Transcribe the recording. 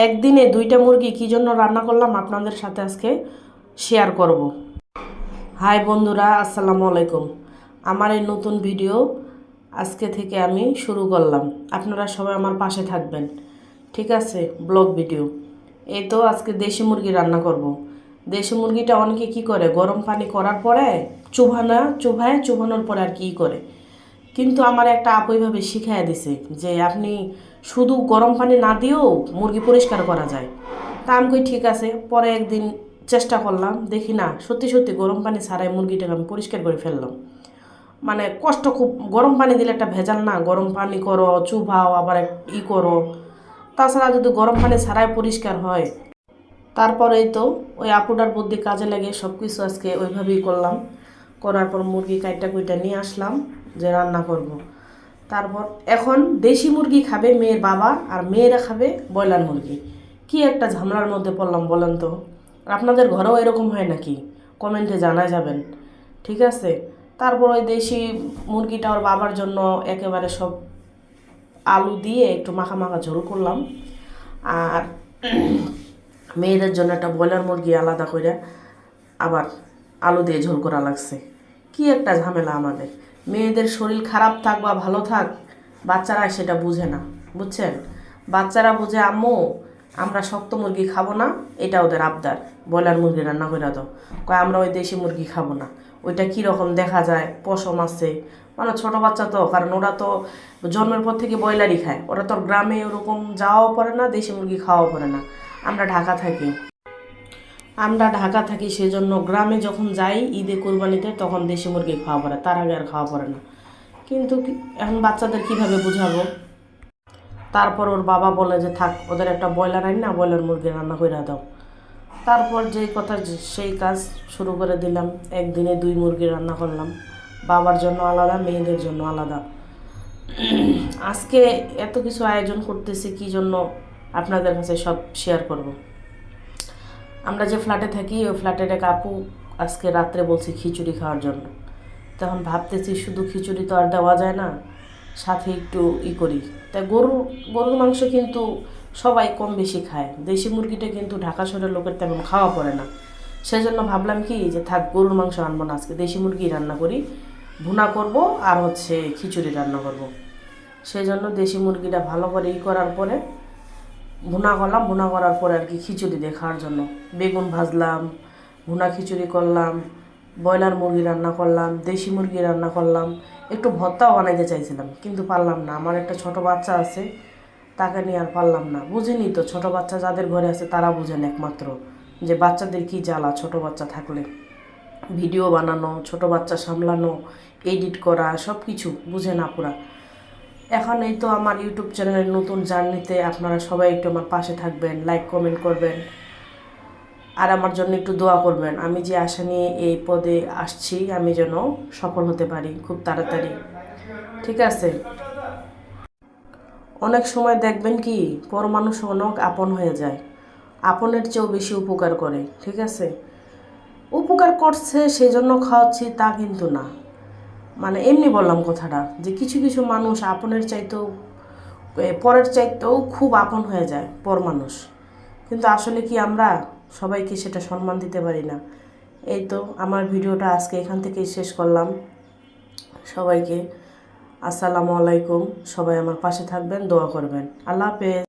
একদিনে দুইটা মুরগি কী জন্য রান্না করলাম আপনাদের সাথে আজকে শেয়ার করব। হাই বন্ধুরা, আসসালামু আলাইকুম। আমার এই নতুন ভিডিও আজকে থেকে আমি শুরু করলাম। আপনারা সবাই আমার পাশে থাকবেন, ঠিক আছে? Blog video. এই তো আজকে দেশি মুরগি রান্না করব। দেশি মুরগিটা অনেকে কি করে, গরম পানি করার পরে চুভানোর পরে আর কি করে, কিন্তু আমার একটা আপু এইভাবে শিখাইয়া দিছে যে আপনি শুধু গরম পানি না দিয়েও মুরগি পরিষ্কার করা যায়। তা আমি কই ঠিক আছে। পরে একদিন চেষ্টা করলাম, দেখি না সত্যি সত্যি গরম পানি ছাড়াই মুরগিটাকে আমি পরিষ্কার করে ফেললাম। মানে কষ্ট খুব, গরম পানি দিলে একটা ভেজাল না, গরম পানি করো, চুভাও, আবার করো। তাছাড়া যদি গরম পানি ছাড়াই পরিষ্কার হয়, তারপরেই তো ওই আপুটার বুদ্ধি কাজে লাগে সব কিছু আজকে ওইভাবেই করলাম। করার পর মুরগি কাইটা কুইটা নিয়ে আসলাম যে রান্না করব। তারপর এখন দেশি মুরগি খাবে মেয়ের বাবা, আর মেয়েরা খাবে ব্রয়লার মুরগি। কি একটা ঝামেলার মধ্যে পড়লাম বলেন তো। আপনাদের ঘরেও এরকম হয় নাকি? কমেন্টে জানা যাবেন, ঠিক আছে? তারপর ওই দেশি মুরগিটা ওর বাবার জন্য একেবারে সব আলু দিয়ে একটু মাখা মাখা ঝোল করলাম, আর মেয়েদের জন্য একটা ব্রয়লার মুরগি আলাদা করে আবার আলু দিয়ে ঝোল করা লাগছে। কি একটা ঝামেলা আমাদের। মেয়েদের শরীর খারাপ থাক বা ভালো থাক, বাচ্চারা সেটা বুঝে না, বুঝছেন? বাচ্চারা বুঝে আম্মু আমরা শক্ত মুরগি খাবো না, এটা ওদের আবদার, ব্রয়লার মুরগি রান্না করে দাও। কয় আমরা ওই দেশি মুরগি খাবো না, ওইটা কীরকম দেখা যায়, পশম আছে। মানে ছোটো বাচ্চা তো, কারণ ওরা তো জন্মের পর থেকে ব্রয়লারই খায়, ওরা তো গ্রামে ওরকম যাওয়াও পড়ে না, দেশি মুরগি খাওয়াও পড়ে না। আমরা ঢাকা থাকি সেজন্য গ্রামে যখন যাই ঈদে কোরবানিতে তখন দেশি মুরগি খাওয়া পড়ে, তার আগে আর খাওয়া পড়ে না। কিন্তু এখন বাচ্চাদের কিভাবে বুঝাবো? তারপর ওর বাবা বলে যে থাক, ওদের একটা ব্রয়লার আইন না, ব্রয়লার মুরগি রান্না করে দাও। তারপর যেই কথা সেই কাজ শুরু করে দিলাম। একদিনে দুই মুরগি রান্না করলাম, বাবার জন্য আলাদা, মেয়েদের জন্য আলাদা। আজকে এত কিছু আয়োজন করতেছি কি জন্য আপনাদের কাছে সব শেয়ার করব। আমরা যে ফ্ল্যাটে থাকি ওই ফ্ল্যাটের এক আপু আজকে রাত্রে বলছি খিচুড়ি খাওয়ার জন্য। তখন ভাবতেছি শুধু খিচুড়ি তো আর দেওয়া যায় না, সাথে একটু করি। তাই গরুর মাংস কিন্তু সবাই কম বেশি খায়, দেশি মুরগিটা কিন্তু ঢাকা শহরের লোকের তেমন খাওয়া পড়ে না। সেজন্য ভাবলাম কি যে থাক, গরুর মাংস আনবো না, আজকে দেশি মুরগি রান্না করি, ভুনা করব আর খিচুড়ি রান্না করব। সেই জন্য দেশি মুরগিটা ভালো করে করার পরে ভুনা করলাম, ভুনা করার পরে আর কি খিচুড়ি দিয়ে খাওয়ার জন্য বেগুন ভাজলাম, ভুনা খিচুড়ি করলাম, ব্রয়লার মুরগি রান্না করলাম, দেশি মুরগি রান্না করলাম। একটু ভর্তাও বানাইতে চাইছিলাম কিন্তু পারলাম না, আমার একটা ছোট বাচ্চা আছে, তাকে নিয়ে আর পারলাম না। বুঝিনি তো, ছোট বাচ্চা যাদের ঘরে আছে তারা বুঝেন একমাত্র যে বাচ্চাদের কি জ্বালা ছোট বাচ্চা থাকলে। ভিডিও বানানো, ছোট বাচ্চা সামলানো, এডিট করা, সব কিছু বুঝে না পুরা। এখন এই তো আমার ইউটিউব চ্যানেলের নতুন জার্নিতে আপনারা সবাই একটু আমার পাশে থাকবেন, লাইক কমেন্ট করবেন, আর আমার জন্য একটু দোয়া করবেন। আমি যে আশা নিয়ে এই পদে আসছি, আমি যেন সফল হতে পারি খুব তাড়াতাড়ি, ঠিক আছে? অনেক সময় দেখবেন কি পর মানুষ অনেক আপন হয়ে যায়, আপনের চেয়েও বেশি উপকার করে, ঠিক আছে? উপকার করছে সেই জন্য খাওয়াচ্ছি তা কিন্তু না, মানে এমনি বললাম কথাটা, যে কিছু কিছু মানুষ আপনের চাইতেও পরের চাইতেও খুব আপন হয়ে যায় পর মানুষ, কিন্তু আসলে কি আমরা সবাইকে সেটা সম্মান দিতে পারি না। এই তো আমার ভিডিওটা আজকে এখান থেকেই শেষ করলাম। সবাইকে আসসালামু আলাইকুম। সবাই আমার পাশে থাকবেন, দোয়া করবেন। আল্লাহ হাফেজ।